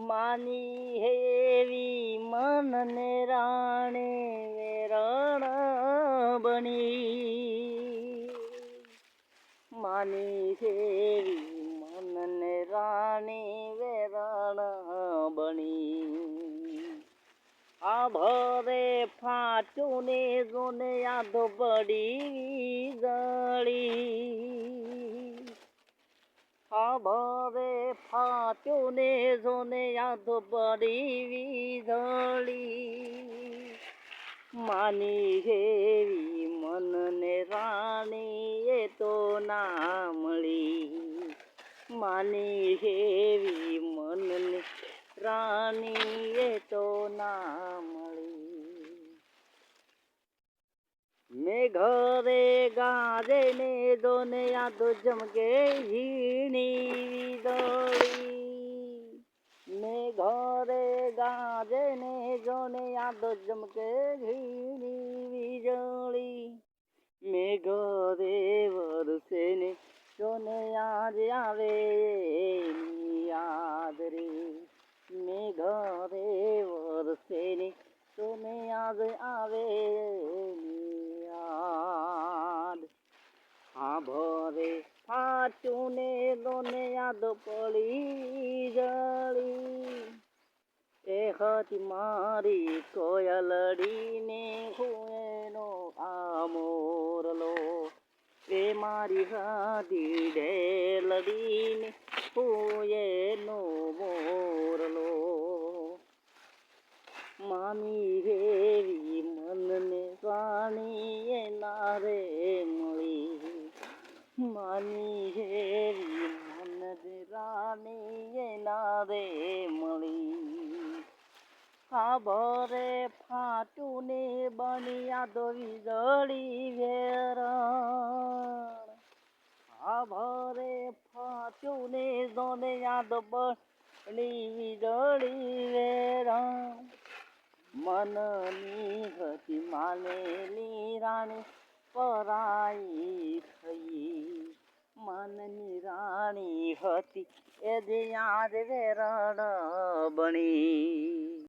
માની હેવી મનને રાણે વેરણ બની માની હેવી મનને રાણી વેરણ બની આ ભરે ફાટ્યું ને જોને યાદ પડી જળી આ ભરે ફાટ્યું ને જોને યાદ પડી વીજળી માની હેવી મનને રાણી એ તો ના મળી માની હેવી મનને રાણી એ તો ના મળી મેં ઘરે ગાજે ને દોને યાદ જમકે ઝીણી વીજળી મેં ઘરે ગાજે ને જોને યાદ જમકે ઝીણી વીજળી મેં ઘરે વરસે ને જોને યાદ આવે એની યાદ રે મેં ઘરે વરસે ને જોને યાદ આવે એની યાદ આ ભરે ફાટ્યું ને દોને યાદ પડી જળી એ હતી મારી કોયલડી ને એનો આ મોરલો એ મારી હતી ઢેલડી ને એનો મોરલો મામી હેવી મનને રાણી એના રે મળી માની હેવી મનને રાણી એના રે મળી આ ભરે ફાટ્યું ને બની યાદો વીજળી વેરણ આ ભરે ફાટ્યું ને જોને યાદ બની વીજળી વેરણ મનની હતી માનેલી રાણી પરાઈ થઈ મનની રાણી હતી એ જ યાદ વેરણ બની